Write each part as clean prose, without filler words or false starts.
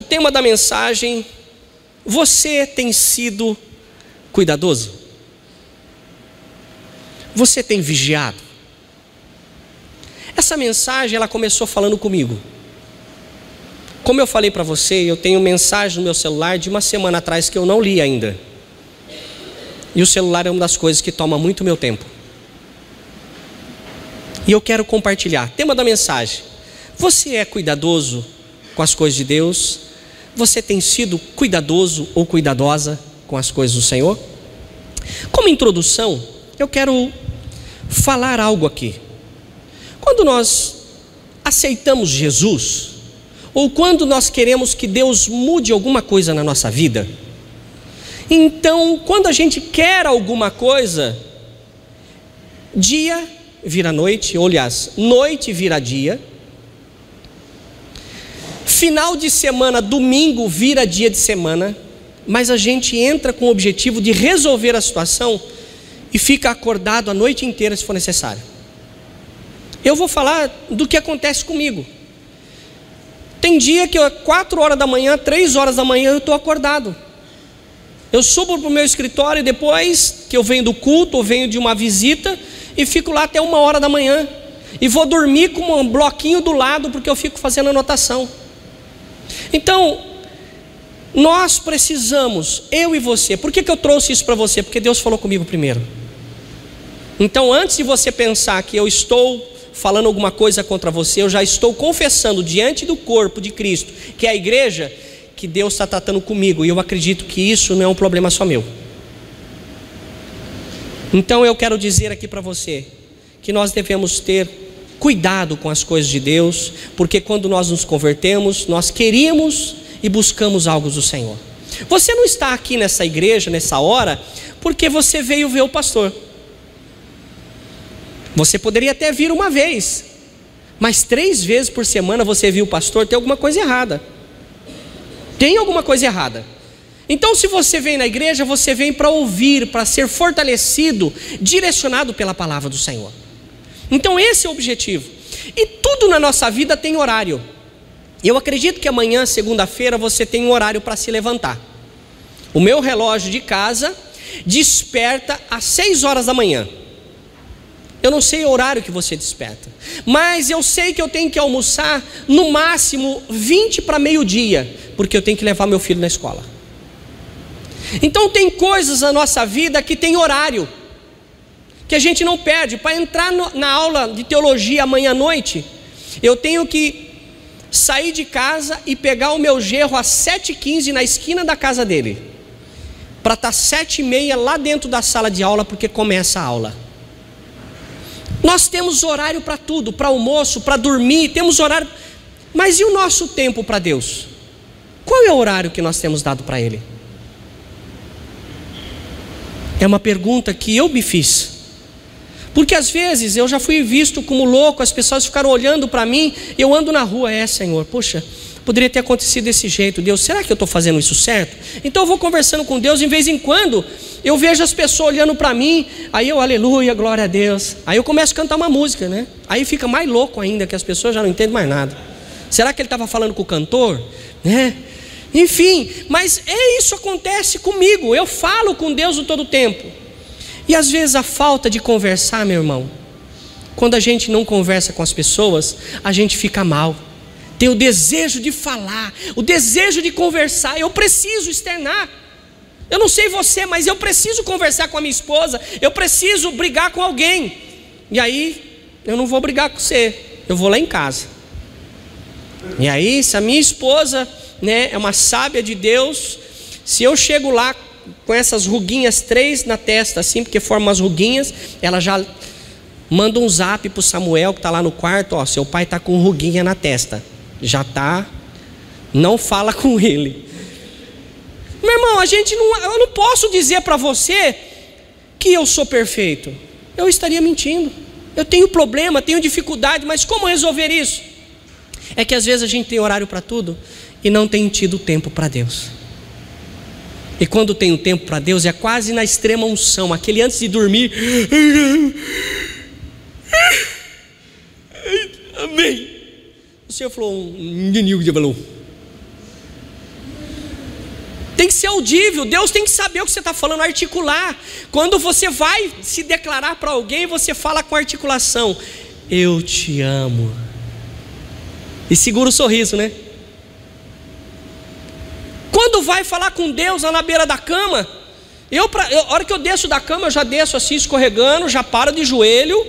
O tema da mensagem: você tem sido cuidadoso? Você tem vigiado? Essa mensagem, ela começou falando comigo. Como eu falei para você, eu tenho mensagem no meu celular de uma semana atrás que eu não li ainda. E o celular é uma das coisas que toma muito meu tempo. E eu quero compartilhar. Tema da mensagem: você é cuidadoso com as coisas de Deus? Você tem sido cuidadoso ou cuidadosa com as coisas do Senhor? Como introdução, eu quero falar algo aqui. Quando nós aceitamos Jesus, ou quando nós queremos que Deus mude alguma coisa na nossa vida, então, quando a gente quer alguma coisa, dia vira noite, ou aliás, noite vira dia, final de semana, domingo vira dia de semana, mas a gente entra com o objetivo de resolver a situação e fica acordado a noite inteira se for necessário. Eu vou falar do que acontece comigo. Tem dia que 4 horas da manhã, 3 horas da manhã eu estou acordado. Eu subo para o meu escritório e depois que eu venho do culto, ou venho de uma visita, e fico lá até 1 hora da manhã. E vou dormir com um bloquinho do lado, porque eu fico fazendo anotação. Então, nós precisamos, eu e você. Por que eu trouxe isso para você? Porque Deus falou comigo primeiro. Então, antes de você pensar que eu estou falando alguma coisa contra você, eu já estou confessando diante do corpo de Cristo, que é a igreja, que Deus está tratando comigo, e eu acredito que isso não é um problema só meu. Então eu quero dizer aqui para você, que nós devemos ter cuidado com as coisas de Deus, porque quando nós nos convertemos, nós queríamos e buscamos algo do Senhor. Você não está aqui nessa igreja, nessa hora, porque você veio ver o pastor. Você poderia até vir uma vez, mas 3 vezes por semana você viu o pastor, tem alguma coisa errada. Tem alguma coisa errada. Então, se você vem na igreja, você vem para ouvir, para ser fortalecido, direcionado pela palavra do Senhor. Então esse é o objetivo. E tudo na nossa vida tem horário. Eu acredito que amanhã, segunda-feira, você tem um horário para se levantar. O meu relógio de casa desperta às 6 horas da manhã. Eu não sei o horário que você desperta, mas eu sei que eu tenho que almoçar no máximo 20 para meio-dia, porque eu tenho que levar meu filho na escola. Então tem coisas na nossa vida que tem horário, que a gente não perde. Para entrar na aula de teologia amanhã à noite, eu tenho que sair de casa e pegar o meu genro às 7h15 na esquina da casa dele, para estar 7h30 lá dentro da sala de aula, porque começa a aula. Nós temos horário para tudo, para almoço, para dormir, temos horário. Mas e o nosso tempo para Deus? Qual é o horário que nós temos dado para Ele? É uma pergunta que eu me fiz. Porque às vezes eu já fui visto como louco, as pessoas ficaram olhando para mim, eu ando na rua, Senhor, poxa, poderia ter acontecido desse jeito, Deus, será que eu estou fazendo isso certo? Então eu vou conversando com Deus, em vez em quando, eu vejo as pessoas olhando para mim, aí eu, aleluia, glória a Deus, aí eu começo a cantar uma música, né? Aí fica mais louco ainda, que as pessoas já não entendem mais nada. Será que ele estava falando com o cantor? Né? Enfim, mas isso acontece comigo, eu falo com Deus o todo tempo. E às vezes a falta de conversar, meu irmão, quando a gente não conversa com as pessoas, a gente fica mal. Tem o desejo de falar, o desejo de conversar, eu preciso externar. Eu não sei você, mas eu preciso conversar com a minha esposa, eu preciso brigar com alguém. E aí, eu não vou brigar com você, eu vou lá em casa. E aí, se a minha esposa, né, é uma sábia de Deus, se eu chego lá com essas ruguinhas 3 na testa, assim, porque formam umas ruguinhas, ela já manda um zap para o Samuel, que está lá no quarto, ó, seu pai está com ruguinha na testa. Já está, não fala com ele. Meu irmão, eu não posso dizer para você que eu sou perfeito. Eu estaria mentindo. Eu tenho problema, tenho dificuldade, mas como resolver isso? É que às vezes a gente tem horário para tudo e não tem tido tempo para Deus. E quando tem um tempo para Deus, é quase na extrema unção, aquele antes de dormir. Amém. O Senhor falou, Tem que ser audível. Deus tem que saber o que você está falando, articular. Quando você vai se declarar para alguém, você fala com articulação: eu te amo. E segura o sorriso, né? Quando vai falar com Deus lá na beira da cama, a hora que eu desço da cama, eu já desço assim escorregando, já paro de joelho,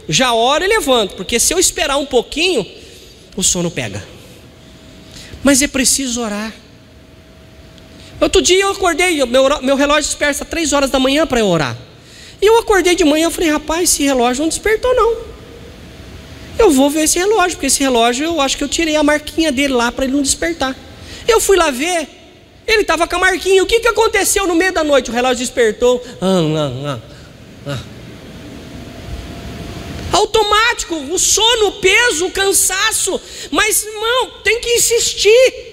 já oro e levanto, porque se eu esperar um pouquinho, o sono pega. Mas é preciso orar. Outro dia eu acordei, meu relógio desperta 3 horas da manhã para eu orar. E eu acordei de manhã, eu falei: rapaz, esse relógio não despertou não. Eu vou ver esse relógio, porque esse relógio eu acho que eu tirei a marquinha dele lá para ele não despertar. Eu fui lá ver, ele estava com a marquinha. O que aconteceu no meio da noite? O relógio despertou. Automático, o sono, o peso, o cansaço. Mas irmão, tem que insistir.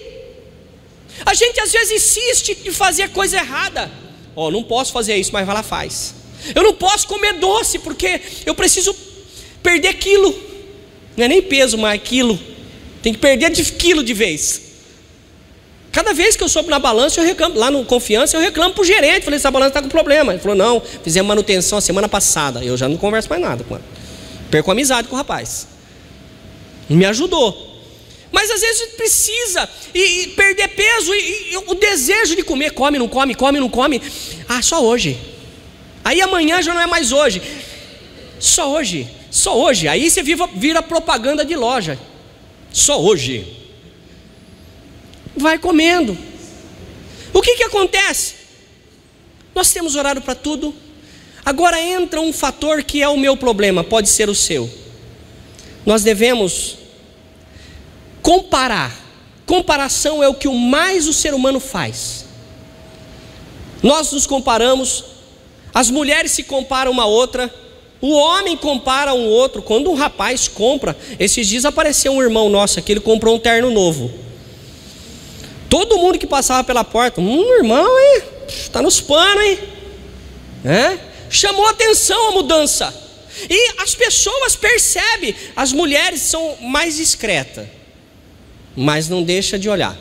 A gente às vezes insiste em fazer coisa errada. Não posso fazer isso, mas vai lá, faz. Eu não posso comer doce, porque eu preciso perder quilo. Não é nem peso, mas quilo. Tem que perder quilo de vez. Cada vez que eu soube na balança, eu reclamo. Lá no Confiança, eu reclamo pro gerente. Falei: essa balança está com problema. Ele falou: não, fizemos manutenção a semana passada. Eu já não converso mais nada com ele. Perco amizade com o rapaz. Me ajudou. Mas às vezes precisa e perder peso e o desejo de comer. Come, não come, come, não come. Só hoje. Aí amanhã já não é mais hoje. Só hoje. Só hoje. Aí você vira propaganda de loja. Só hoje. Vai comendo. O que acontece? Nós temos horário para tudo. Agora entra um fator que é o meu problema, pode ser o seu. Nós devemos comparar. Comparação é o que mais o ser humano faz. Nós nos comparamos, as mulheres se comparam uma a outra, o homem compara um outro. Quando um rapaz compra, esses dias apareceu um irmão nosso aqui, ele comprou um terno novo. Todo mundo que passava pela porta: irmão, hein? Está nos panos, hein? Chamou atenção a mudança. E as pessoas percebem. As mulheres são mais discretas, mas não deixa de olhar.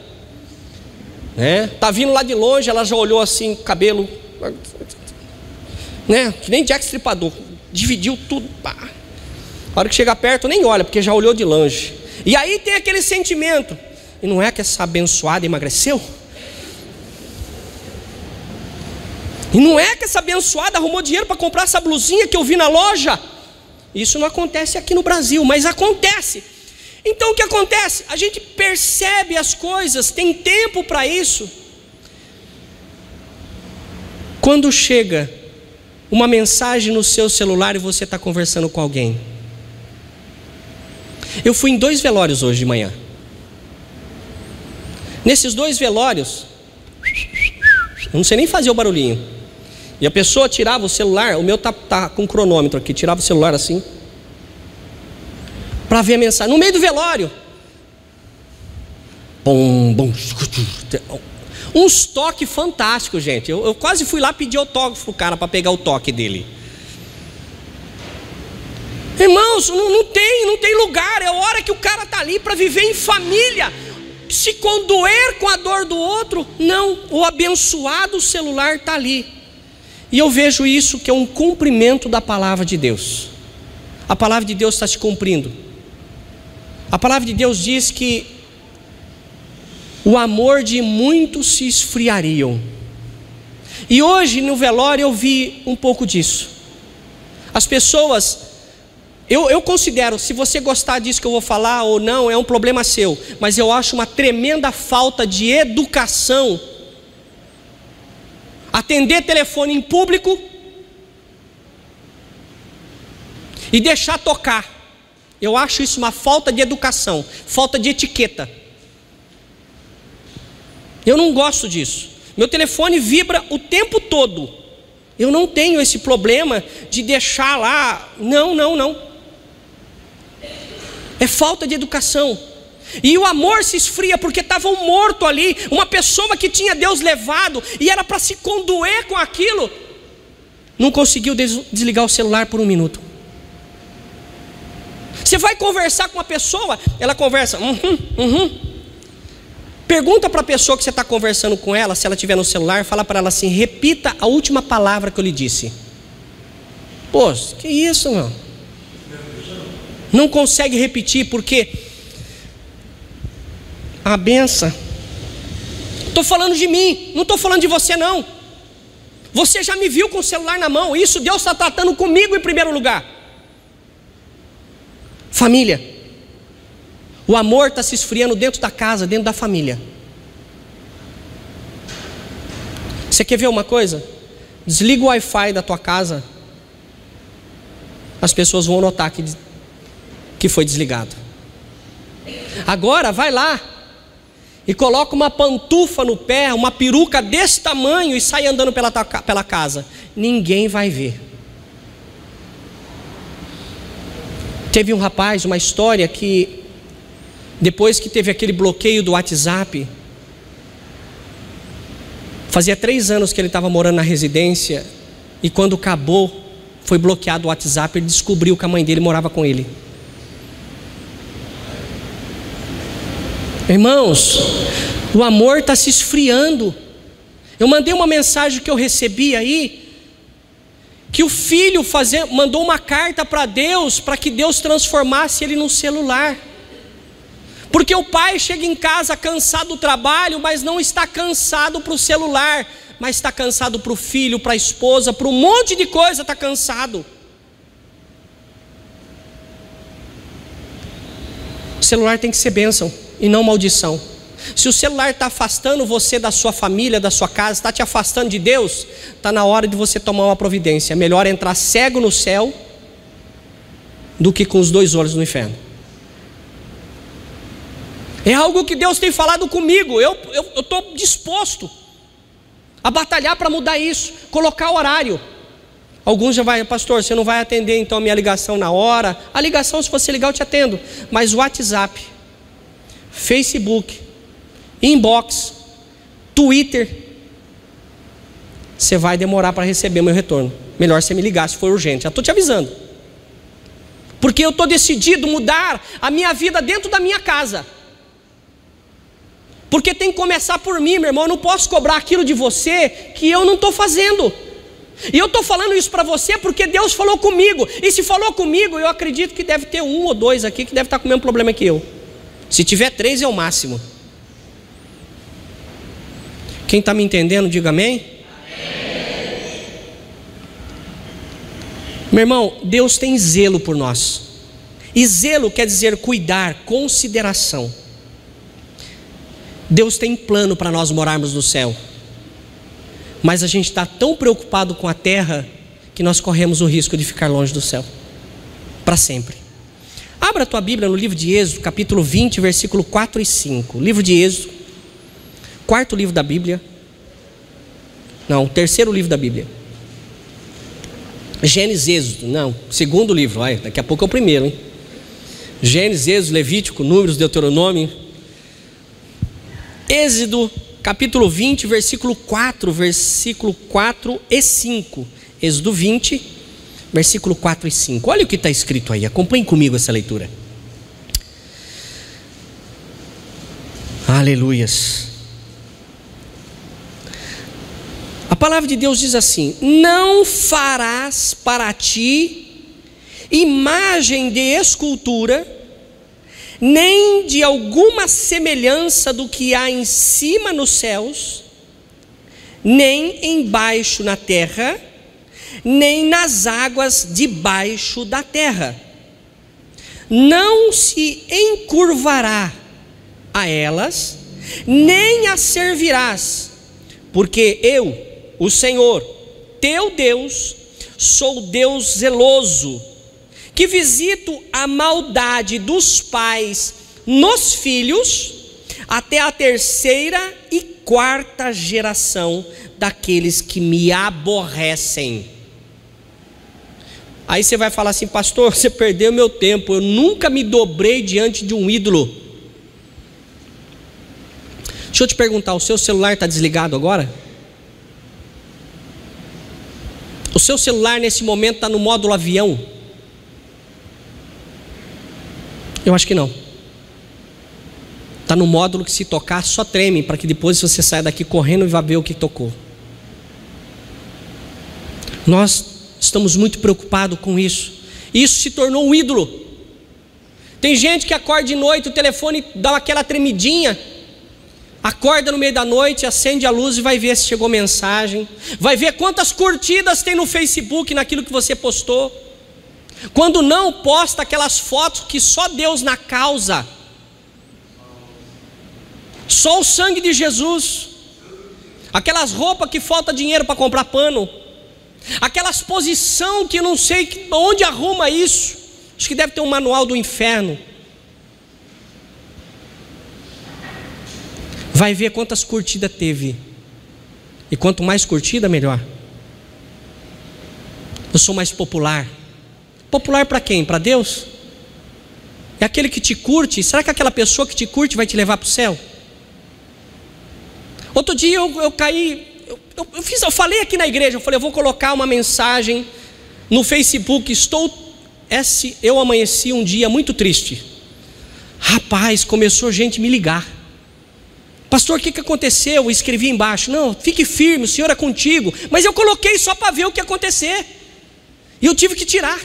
Tá vindo lá de longe, ela já olhou assim, cabelo, que nem Jack Stripador, dividiu tudo. Pá. A hora que chega perto nem olha, porque já olhou de longe. E aí tem aquele sentimento: e não é que essa abençoada emagreceu? E não é que essa abençoada arrumou dinheiro para comprar essa blusinha que eu vi na loja? Isso não acontece aqui no Brasil, mas acontece. Então o que acontece? A gente percebe as coisas, tem tempo para isso. Quando chega uma mensagem no seu celular e você está conversando com alguém. Eu fui em 2 velórios hoje de manhã. Nesses 2 velórios, eu não sei nem fazer o barulhinho. E a pessoa tirava o celular, o meu tá com cronômetro aqui, tirava o celular assim, para ver a mensagem, no meio do velório. Uns toques fantásticos, gente. Eu quase fui lá pedir autógrafo pro cara para pegar o toque dele. Irmãos, não tem lugar. É a hora que o cara está ali para viver em família. Se condoer com a dor do outro, não. O abençoado celular está ali. E eu vejo isso que é um cumprimento da palavra de Deus. A palavra de Deus está se cumprindo. A palavra de Deus diz que o amor de muitos se esfriariam. E hoje no velório eu vi um pouco disso. As pessoas, eu considero, se você gostar disso que eu vou falar ou não, é um problema seu. Mas eu acho uma tremenda falta de educação atender telefone em público e deixar tocar. Eu acho isso uma falta de educação, falta de etiqueta. Eu não gosto disso. Meu telefone vibra o tempo todo. Eu não tenho esse problema de deixar lá. Não. É falta de educação. E o amor se esfria porque estava um morto ali, uma pessoa que tinha Deus levado e era para se condoer com aquilo. Não conseguiu desligar o celular por 1 minuto. Você vai conversar com uma pessoa, ela conversa, Pergunta para a pessoa que você está conversando com ela, se ela estiver no celular, fala para ela assim: repita a última palavra que eu lhe disse. Pô, que isso, meu? Não consegue repetir porque a benção. Estou falando de mim, não estou falando de você não. Você já me viu com o celular na mão. Isso Deus está tratando comigo em primeiro lugar. Família. O amor está se esfriando dentro da casa, dentro da família. Você quer ver uma coisa? Desliga o Wi-Fi da tua casa. As pessoas vão notar que foi desligado. Agora vai lá e coloca uma pantufa no pé, uma peruca desse tamanho e sai andando pela casa. Ninguém vai ver. Teve um rapaz, uma história que depois que teve aquele bloqueio do WhatsApp, fazia 3 anos que ele estava morando na residência, e quando acabou, foi bloqueado o WhatsApp, ele descobriu que a mãe dele morava com ele. Irmãos, o amor está se esfriando. Eu mandei uma mensagem que eu recebi aí, que o filho mandou uma carta para Deus, para que Deus transformasse ele num celular. Porque o pai chega em casa cansado do trabalho, mas não está cansado para o celular, mas está cansado para o filho, para a esposa, para um monte de coisa está cansado. O celular tem que ser bênção e não maldição. Se o celular está afastando você da sua família, da sua casa, está te afastando de Deus, está na hora de você tomar uma providência. É melhor entrar cego no céu do que com os 2 olhos no inferno. É algo que Deus tem falado comigo. Eu estou disposto a batalhar para mudar isso, colocar horário. Alguns já vai: pastor, você não vai atender então a minha ligação na hora. A ligação, se você ligar, eu te atendo. Mas WhatsApp, Facebook, inbox, Twitter, você vai demorar para receber meu retorno. Melhor você me ligar se for urgente. Já estou te avisando. Porque eu estou decidido a mudar a minha vida dentro da minha casa. Porque tem que começar por mim, meu irmão. Eu não posso cobrar aquilo de você que eu não estou fazendo. E eu estou falando isso para você porque Deus falou comigo. E se falou comigo, eu acredito que deve ter 1 ou 2 aqui que deve estar com o mesmo problema que eu. Se tiver 3 é o máximo. Quem está me entendendo, diga amém. Amém. Meu irmão, Deus tem zelo por nós. E zelo quer dizer cuidar, consideração. Deus tem plano para nós morarmos no céu. Mas a gente está tão preocupado com a terra que nós corremos o risco de ficar longe do céu para sempre. Abra a tua Bíblia no livro de Êxodo, capítulo 20, versículo 4 e 5. Livro de Êxodo, 4º livro da Bíblia. Não, 3º livro da Bíblia. Gênesis, Êxodo, não, 2º livro. Ai, daqui a pouco é o primeiro, hein? Gênesis, Êxodo, Levítico, Números, Deuteronômio. Êxodo, capítulo 20, versículo 4 e 5. Êxodo 20, versículo 4 e 5. Olha o que está escrito aí, acompanhe comigo essa leitura. Aleluias. A palavra de Deus diz assim: não farás para ti imagem de escultura, nem de alguma semelhança do que há em cima nos céus, nem embaixo na terra, nem nas águas debaixo da terra. Não se encurvará a elas, nem as servirás, porque eu, o Senhor, teu Deus, sou Deus zeloso, que visito a maldade dos pais nos filhos, até a 3ª e 4ª geração daqueles que me aborrecem. Aí você vai falar assim: pastor, você perdeu meu tempo, eu nunca me dobrei diante de um ídolo. Deixa eu te perguntar, o seu celular está desligado agora? O seu celular nesse momento está no módulo avião? Eu acho que não. Está no módulo que se tocar só treme, para que depois você saia daqui correndo e vá ver o que tocou. Nós estamos muito preocupados com isso. Isso se tornou um ídolo. Tem gente que acorda de noite, o telefone dá aquela tremidinha, acorda no meio da noite, acende a luz e vai ver se chegou mensagem, vai ver quantas curtidas tem no Facebook naquilo que você postou. Quando não, posta aquelas fotos que só Deus na causa, só o sangue de Jesus, aquelas roupas que falta dinheiro para comprar pano, aquelas posição que não sei onde arruma isso. Acho que deve ter um manual do inferno. Vai ver quantas curtidas teve, e quanto mais curtida, melhor. Eu sou mais popular. Popular para quem? Para Deus? É aquele que te curte. Será que aquela pessoa que te curte vai te levar para o céu? Outro dia eu caí, eu falei aqui na igreja, eu vou colocar uma mensagem no Facebook. Eu amanheci um dia muito triste. Rapaz, começou gente me ligar. Pastor, o que aconteceu? Eu escrevi embaixo: não, fique firme, o Senhor é contigo. Mas eu coloquei só para ver o que ia acontecer, e eu tive que tirar,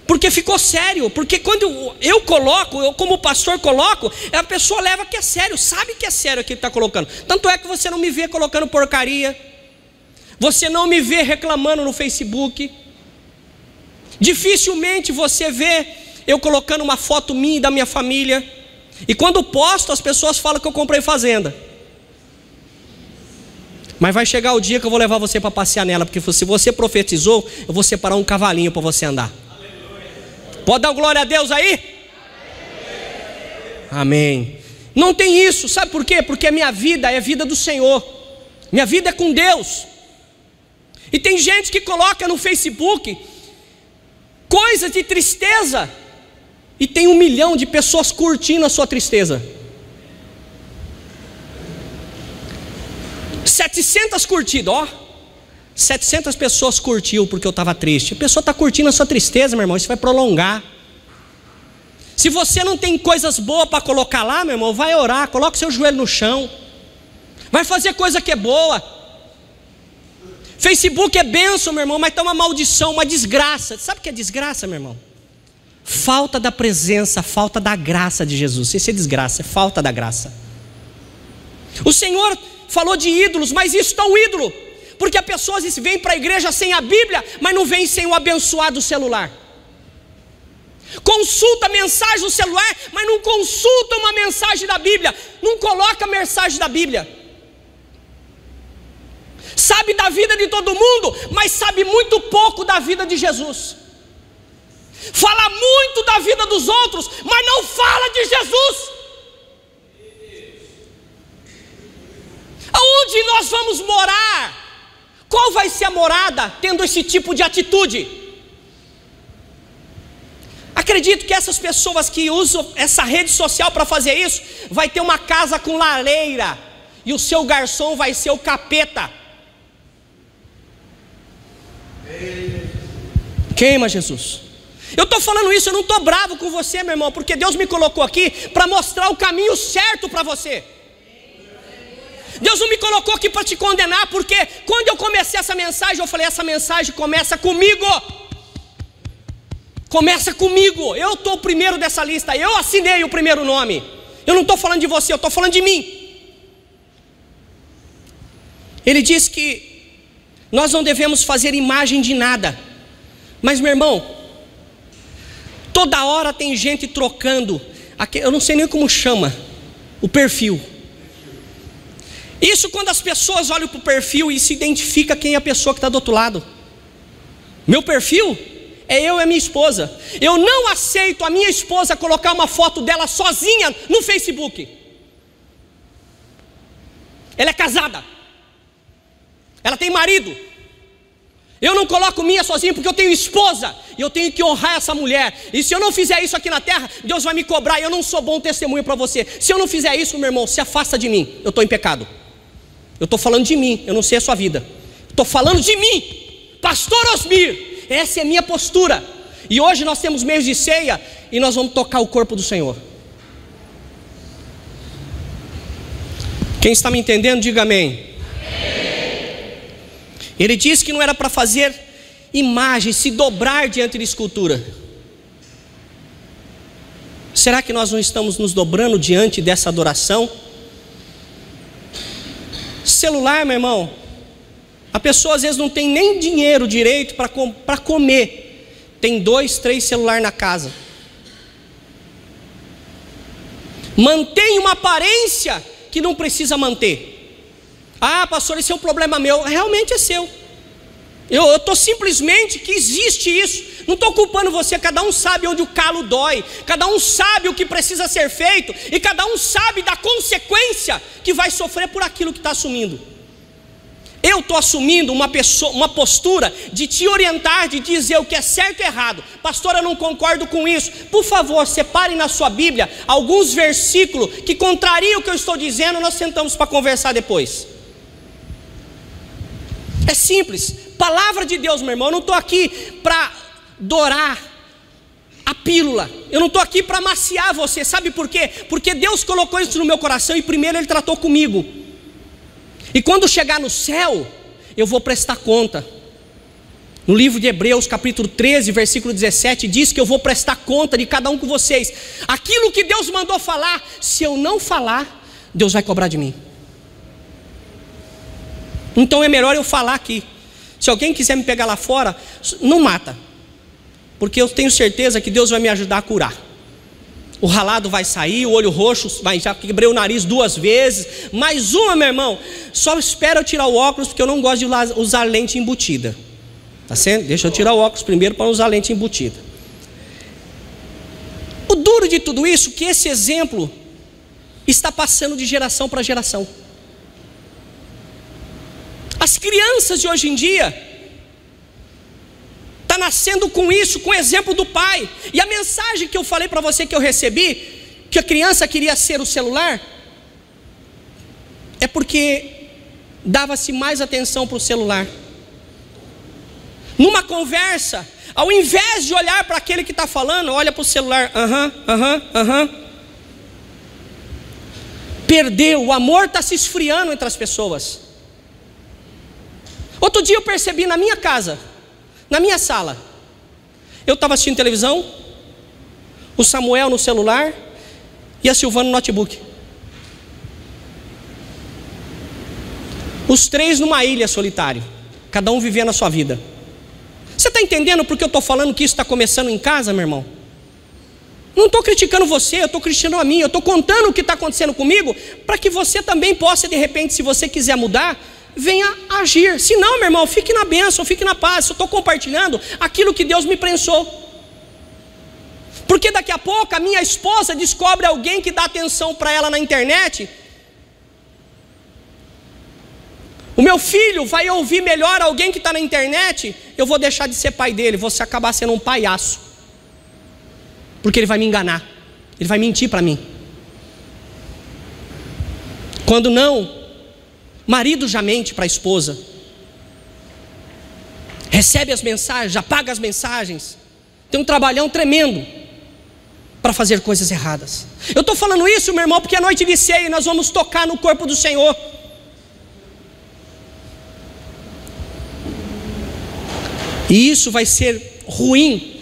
porque ficou sério. Porque quando eu coloco, eu como pastor coloco, a pessoa leva que é sério, sabe que é sério aquilo que está colocando. Tanto é que você não me vê colocando porcaria, você não me vê reclamando no Facebook, dificilmente você vê eu colocando uma foto minha e da minha família. E quando posto, as pessoas falam que eu comprei fazenda. Mas vai chegar o dia que eu vou levar você para passear nela, porque se você profetizou, eu vou separar um cavalinho para você andar. Pode dar glória a Deus aí? Amém. Não tem isso, sabe por quê? Porque a minha vida é a vida do Senhor, minha vida é com Deus. E tem gente que coloca no Facebook coisas de tristeza, e tem 1 milhão de pessoas curtindo a sua tristeza. 700 curtidas, 700 pessoas curtiu porque eu estava triste. A pessoa está curtindo a sua tristeza, meu irmão, isso vai prolongar. Se você não tem coisas boas para colocar lá, meu irmão, vai orar, coloca o seu joelho no chão, vai fazer coisa que é boa. Facebook é bênção, meu irmão, mas está uma maldição, uma desgraça. Sabe o que é desgraça, meu irmão? Falta da presença, falta da graça de Jesus. Isso é desgraça, é falta da graça. O Senhor falou de ídolos, mas isso é um ídolo, porque as pessoas vêm para a igreja sem a Bíblia, mas não vêm sem o abençoado celular. Consulta a mensagem do celular, mas não consulta uma mensagem da Bíblia, não coloca a mensagem da Bíblia. Sabe da vida de todo mundo, mas sabe muito pouco da vida de Jesus. Fala muito da vida dos outros, mas não fala de Jesus. Aonde nós vamos morar? Qual vai ser a morada tendo esse tipo de atitude? Acredito que essas pessoas que usam essa rede social para fazer isso, vai ter uma casa com lareira, e o seu garçom vai ser o capeta. Queima Jesus. Eu estou falando isso, eu não estou bravo com você, meu irmão, porque Deus me colocou aqui para mostrar o caminho certo para você. Deus não me colocou aqui para te condenar, porque quando eu comecei essa mensagem, eu falei: essa mensagem começa comigo. Começa comigo, eu estou o primeiro dessa lista, eu assinei o primeiro nome. Eu não estou falando de você, eu estou falando de mim. Ele diz que nós não devemos fazer imagem de nada. Mas, meu irmão, toda hora tem gente trocando, eu não sei nem como chama, o perfil. Isso quando as pessoas olham para o perfil e se identifica quem é a pessoa que está do outro lado. Meu perfil é eu e a minha esposa. Eu não aceito a minha esposa colocar uma foto dela sozinha no Facebook. Ela é casada, ela tem marido. Eu não coloco minha sozinha porque eu tenho esposa, e eu tenho que honrar essa mulher. E se eu não fizer isso aqui na terra, Deus vai me cobrar, e eu não sou bom testemunho para você. Se eu não fizer isso, meu irmão, se afasta de mim, eu estou em pecado. Eu estou falando de mim, eu não sei a sua vida. Estou falando de mim, pastor Osmir. Essa é a minha postura. E hoje nós temos mês de ceia, e nós vamos tocar o corpo do Senhor. Quem está me entendendo, diga amém. Ele disse que não era para fazer imagem, se dobrar diante de escultura. Será que nós não estamos nos dobrando diante dessa adoração? Celular, meu irmão, a pessoa às vezes não tem nem dinheiro direito para comer, tem 2, 3 celulares na casa, mantém uma aparência que não precisa manter. Ah, pastor, esse é um problema meu. Realmente é seu. Eu estou simplesmente que existe isso. Não estou culpando você. Cada um sabe onde o calo dói, cada um sabe o que precisa ser feito, e cada um sabe da consequência que vai sofrer por aquilo que está assumindo. Eu estou assumindo uma postura de te orientar, de dizer o que é certo e errado. Pastor, eu não concordo com isso. Por favor, separe na sua Bíblia alguns versículos que contrariam o que eu estou dizendo. Nós sentamos para conversar depois. É simples. Palavra de Deus, meu irmão. Eu não estou aqui para dourar a pílula. Eu não estou aqui para amaciar você. Sabe por quê? Porque Deus colocou isso no meu coração e primeiro Ele tratou comigo. E quando chegar no céu, eu vou prestar conta. No livro de Hebreus, capítulo 13, versículo 17, diz que eu vou prestar conta de cada um de vocês. Aquilo que Deus mandou falar, se eu não falar, Deus vai cobrar de mim. Então é melhor eu falar aqui. Se alguém quiser me pegar lá fora, não mata, porque eu tenho certeza que Deus vai me ajudar a curar. O ralado vai sair, o olho roxo, já quebrei o nariz 2 vezes, mais uma, meu irmão. Só espera eu tirar o óculos, porque eu não gosto de usar lente embutida. Tá certo? Deixa eu tirar o óculos primeiro para não usar lente embutida. O duro de tudo isso é que esse exemplo está passando de geração para geração. As crianças de hoje em dia está nascendo com isso, com o exemplo do pai. E a mensagem que eu falei para você que eu recebi, que a criança queria ser o celular, é porque dava-se mais atenção para o celular. Numa conversa, ao invés de olhar para aquele que está falando, olha para o celular. Perdeu, o amor está se esfriando entre as pessoas. Outro dia eu percebi na minha casa, na minha sala, eu estava assistindo televisão, o Samuel no celular e a Silvana no notebook. Os 3 numa ilha solitário, cada um vivendo a sua vida. Você está entendendo porque eu estou falando que isso está começando em casa, meu irmão? Não estou criticando você, eu estou criticando a mim. Eu estou contando o que está acontecendo comigo, para que você também possa, de repente, se você quiser mudar, venha agir. Se não, meu irmão, fique na bênção, fique na paz. Eu estou compartilhando aquilo que Deus me prensou. Porque daqui a pouco a minha esposa descobre alguém que dá atenção para ela na internet. O meu filho vai ouvir melhor alguém que está na internet. Eu vou deixar de ser pai dele, vou acabar sendo um palhaço, porque ele vai me enganar, ele vai mentir para mim. Quando não, marido já mente para a esposa, recebe as mensagens, apaga as mensagens, tem um trabalhão tremendo para fazer coisas erradas. Eu estou falando isso, meu irmão, porque é noite de ceia e nós vamos tocar no corpo do Senhor. E isso vai ser ruim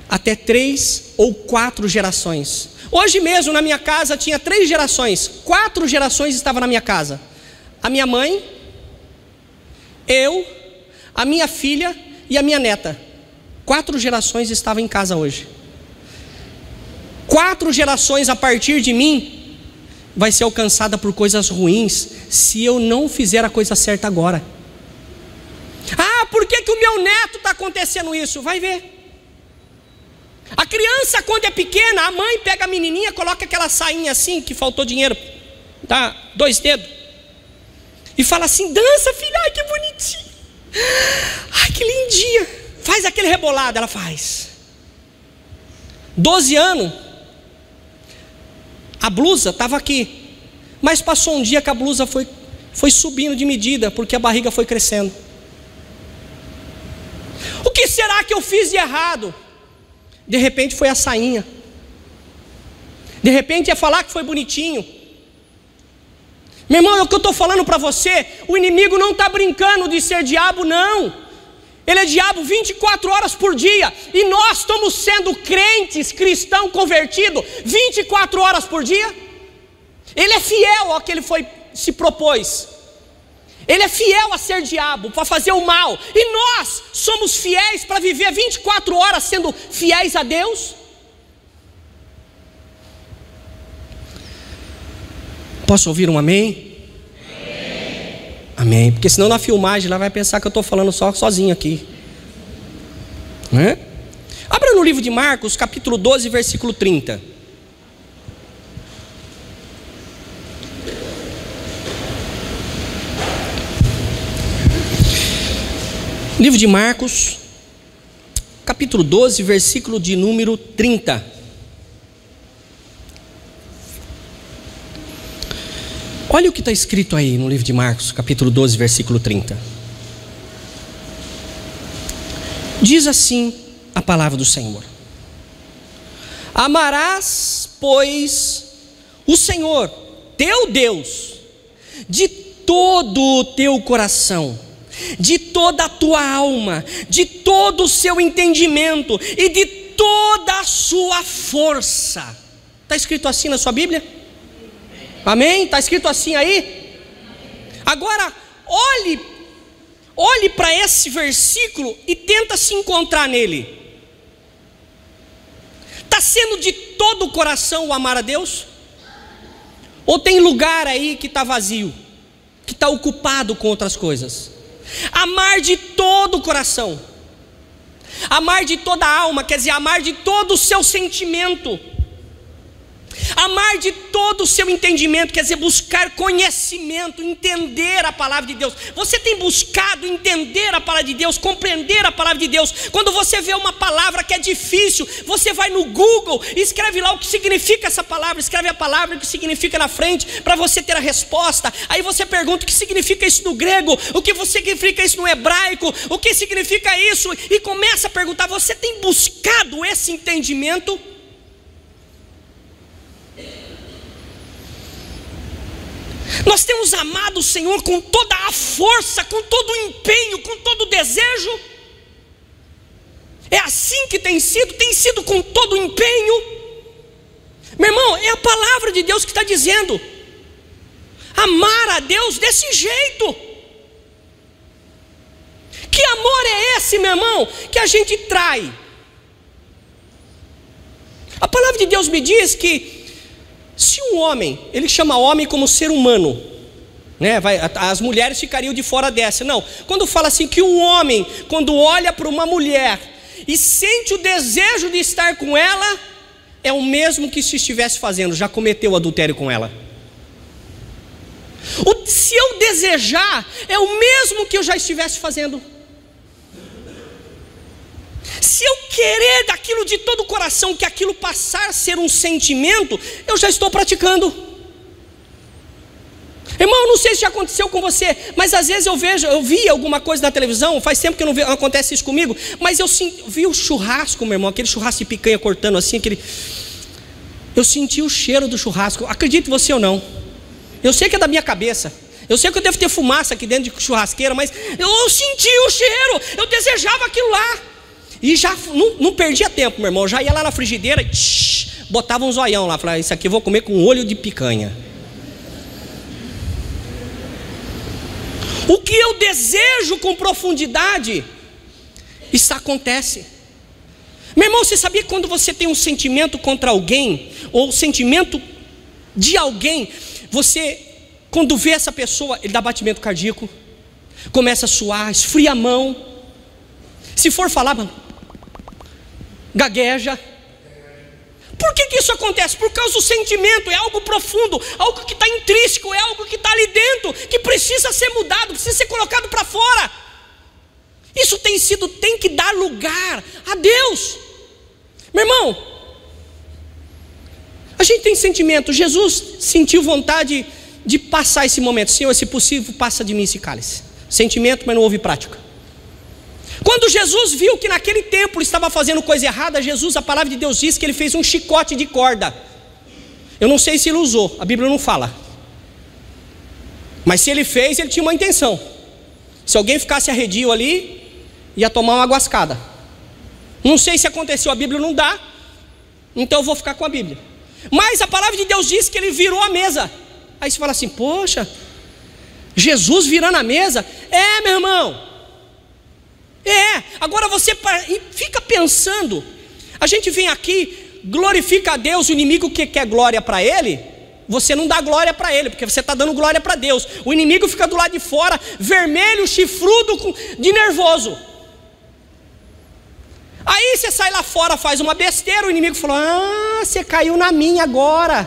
até 3 ou 4 gerações. Hoje mesmo na minha casa tinha 3 gerações, 4 gerações estavam na minha casa. A minha mãe, eu, a minha filha e a minha neta. 4 gerações estavam em casa hoje. 4 gerações a partir de mim vai ser alcançada por coisas ruins, se eu não fizer a coisa certa agora. Ah, por que o meu neto está acontecendo isso? Vai ver. A criança, quando é pequena, a mãe pega a menininha, coloca aquela sainha assim, que faltou dinheiro, dá 2 dedos, e fala assim: dança, filha, ai que bonitinho, ai que lindinha, faz aquele rebolado. Ela faz. 12 anos, a blusa estava aqui, mas passou um dia que a blusa foi subindo de medida, porque a barriga foi crescendo. O que será que eu fiz de errado? De repente foi a sainha, de repente ia falar que foi bonitinho, Meu irmão, é o que eu estou falando para você. O inimigo não está brincando de ser diabo, não. Ele é diabo 24 horas por dia. E nós estamos sendo crentes, cristãos convertidos 24 horas por dia. Ele é fiel ao que ele se propôs. Ele é fiel a ser diabo, para fazer o mal. E nós somos fiéis para viver 24 horas sendo fiéis a Deus. Posso ouvir um amém? Amém, porque senão na filmagem lá vai pensar que eu estou falando sozinho aqui, né? Abra no livro de Marcos, capítulo 12, versículo 30. Livro de Marcos, capítulo 12, versículo de número 30. Olha o que está escrito aí no livro de Marcos, capítulo 12, versículo 30. Diz assim a palavra do Senhor: amarás, pois, o Senhor, teu Deus, de todo o teu coração, de toda a tua alma, de todo o seu entendimento e de toda a sua força. Está escrito assim na sua Bíblia? Amém? Está escrito assim aí? Agora, olhe para esse versículo e tenta se encontrar nele. Está sendo de todo o coração o amar a Deus? Ou tem lugar aí que está vazio, que está ocupado com outras coisas? Amar de todo o coração, amar de toda a alma, quer dizer, amar de todo o seu sentimento, amar de todo o seu entendimento, quer dizer, buscar conhecimento, entender a palavra de Deus. Você tem buscado entender a palavra de Deus, compreender a palavra de Deus? Quando você vê uma palavra que é difícil, você vai no Google e escreve lá o que significa essa palavra, escreve a palavra, o que significa na frente, para você ter a resposta. Aí você pergunta o que significa isso no grego, o que significa isso no hebraico, o que significa isso, e começa a perguntar. Você tem buscado esse entendimento? Nós temos amado o Senhor com toda a força, com todo o empenho, com todo o desejo? É assim que tem sido com todo o empenho? Meu irmão, é a palavra de Deus que está dizendo: amar a Deus desse jeito. Que amor é esse, meu irmão, que a gente trai? A palavra de Deus me diz que se um homem, ele chama homem como ser humano, né? As mulheres ficariam de fora dessa. Não, quando fala assim que um homem, quando olha para uma mulher e sente o desejo de estar com ela, é o mesmo que se estivesse fazendo, já cometeu adultério com ela. Se eu desejar, é o mesmo que eu já estivesse fazendo. Se eu querer daquilo de todo o coração, que aquilo passar a ser um sentimento, eu já estou praticando. Irmão, não sei se já aconteceu com você, mas às vezes eu vi alguma coisa na televisão, faz tempo que não acontece isso comigo, mas eu vi o churrasco, meu irmão, aquele churrasco de picanha cortando assim, eu senti o cheiro do churrasco, acredite você ou não, eu sei que é da minha cabeça, eu sei que eu devo ter fumaça aqui dentro de churrasqueira, mas eu senti o cheiro, eu desejava aquilo lá. E já não perdia tempo, meu irmão. Já ia lá na frigideira e botava um zoião lá. Falava, isso aqui eu vou comer com olho de picanha. O que eu desejo com profundidade, isso acontece. Meu irmão, você sabia que quando você tem um sentimento contra alguém, ou sentimento de alguém, você, quando vê essa pessoa, ele dá batimento cardíaco, começa a suar, esfria a mão. Se for falar, gagueja. Por que isso acontece? Por causa do sentimento, é algo profundo, algo que está intrínseco, é algo que está ali dentro, que precisa ser mudado, precisa ser colocado para fora. Isso tem que dar lugar a Deus. Meu irmão, a gente tem sentimento. Jesus sentiu vontade de passar esse momento. Senhor, se possível, passa de mim esse cálice. Sentimento, mas não houve prática. Quando Jesus viu que naquele templo estava fazendo coisa errada, a palavra de Deus diz que ele fez um chicote de corda. Eu não sei se ele usou, a Bíblia não fala. Mas se ele fez, ele tinha uma intenção. Se alguém ficasse arredio ali, ia tomar uma guascada. Não sei se aconteceu, a Bíblia não dá, então eu vou ficar com a Bíblia. Mas a palavra de Deus diz que ele virou a mesa. Aí você fala assim, poxa, Jesus virando a mesa? É, meu irmão. Agora você fica pensando. A gente vem aqui, glorifica a Deus, o inimigo que quer glória para ele, você não dá glória para ele, porque você está dando glória para Deus. O inimigo fica do lado de fora, vermelho, chifrudo, de nervoso. Aí você sai lá fora, faz uma besteira, o inimigo falou, você caiu na minha agora.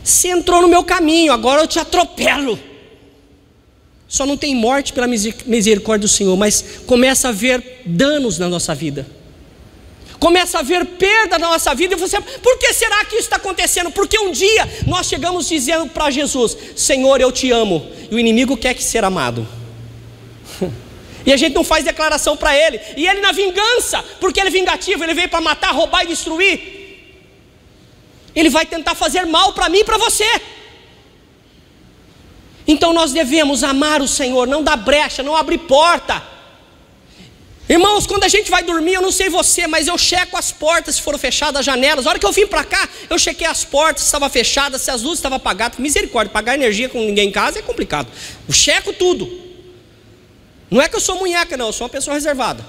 Você entrou no meu caminho, agora eu te atropelo. Só não tem morte pela misericórdia do Senhor, mas começa a haver danos na nossa vida. Começa a haver perda na nossa vida. E você, por que será que isso está acontecendo? Porque um dia nós chegamos dizendo para Jesus, Senhor, eu te amo. E o inimigo quer ser amado. E a gente não faz declaração para ele. E ele na vingança, porque ele é vingativo, ele veio para matar, roubar e destruir. Ele vai tentar fazer mal para mim e para você. Então nós devemos amar o Senhor, não dar brecha, não abrir porta. Irmãos, quando a gente vai dormir, eu não sei você, mas eu checo as portas se foram fechadas, as janelas. A hora que eu vim para cá, eu chequei as portas se estavam fechadas, se as luzes estavam apagadas. Misericórdia, pagar energia com ninguém em casa é complicado. Eu checo tudo. Não é que eu sou munheca, não, eu sou uma pessoa reservada.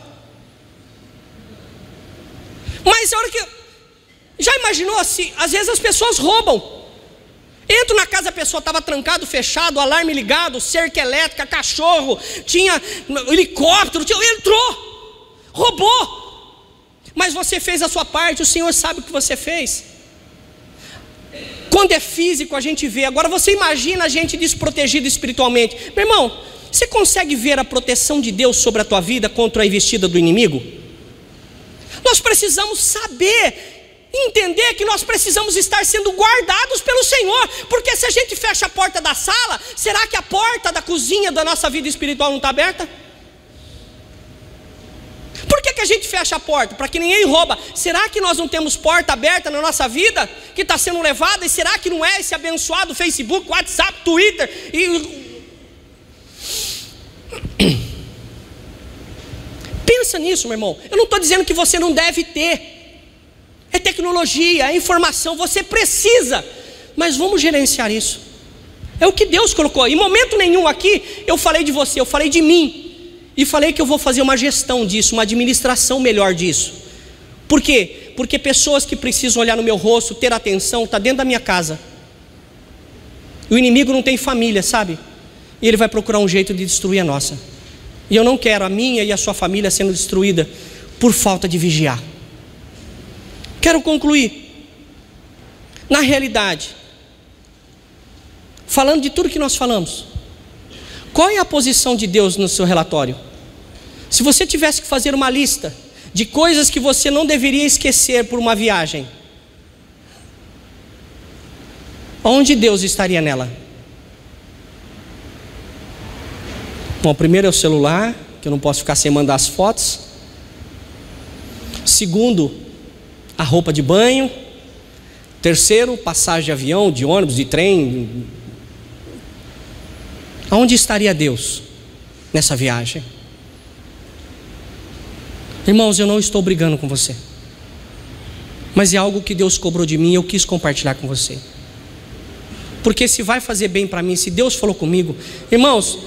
Mas a hora que... Já imaginou assim? Às vezes as pessoas roubam. Entro na casa, a pessoa estava trancado, fechado, alarme ligado, cerca elétrica, cachorro, tinha helicóptero, entrou, roubou. Mas você fez a sua parte, o Senhor sabe o que você fez. Quando é físico a gente vê. Agora você imagina a gente desprotegido espiritualmente. Meu irmão, você consegue ver a proteção de Deus sobre a tua vida contra a investida do inimigo? Nós precisamos saber, entender que nós precisamos estar sendo guardados pelo Senhor. Porque se a gente fecha a porta da sala, será que a porta da cozinha da nossa vida espiritual não está aberta? Por que a gente fecha a porta? Para que ninguém rouba. Será que nós não temos porta aberta na nossa vida que está sendo levada? E será que não é esse abençoado Facebook, WhatsApp, Twitter Pensa nisso, meu irmão. Eu não estou dizendo que você não deve ter. É tecnologia, é informação, você precisa. Mas vamos gerenciar isso. É o que Deus colocou. Em momento nenhum aqui eu falei de você, eu falei de mim. E falei que eu vou fazer uma gestão disso, uma administração melhor disso. Por quê? Porque pessoas que precisam olhar no meu rosto, ter atenção, está dentro da minha casa. O inimigo não tem família, sabe? E ele vai procurar um jeito de destruir a nossa. E eu não quero a minha e a sua família sendo destruída por falta de vigiar. Quero concluir. Na realidade, falando de tudo que nós falamos, qual é a posição de Deus no seu relatório? Se você tivesse que fazer uma lista de coisas que você não deveria esquecer por uma viagem, onde Deus estaria nela? Bom, primeiro é o celular, que eu não posso ficar sem mandar as fotos. Segundo, a roupa de banho. Terceiro, passagem de avião, de ônibus, de trem. Aonde estaria Deus nessa viagem? Irmãos, eu não estou brigando com você, mas é algo que Deus cobrou de mim e eu quis compartilhar com você. Porque se vai fazer bem para mim, se Deus falou comigo, irmãos,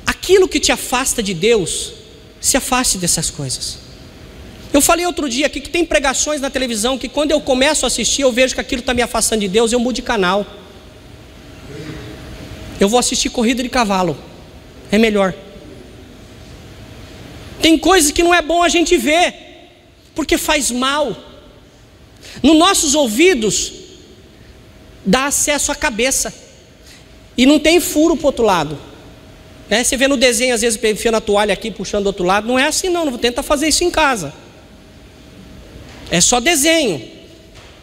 aquilo que te afasta de Deus, se afaste dessas coisas. Eu falei outro dia aqui que tem pregações na televisão que quando eu começo a assistir, eu vejo que aquilo está me afastando de Deus, eu mudo de canal. Eu vou assistir corrida de cavalo, é melhor. Tem coisas que não é bom a gente ver, porque faz mal. Nos nossos ouvidos, dá acesso à cabeça, e não tem furo para o outro lado. Você vê no desenho, às vezes, enfiando a toalha aqui, puxando do outro lado. Não é assim não, não vou tentar fazer isso em casa. É só desenho.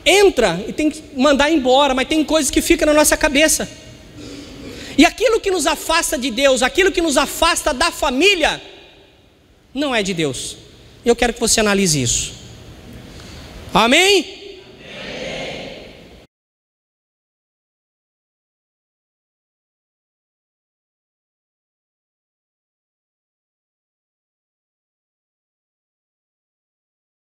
Entra e tem que mandar embora, mas tem coisas que ficam na nossa cabeça. E aquilo que nos afasta de Deus, aquilo que nos afasta da família, não é de Deus. Eu quero que você analise isso. Amém?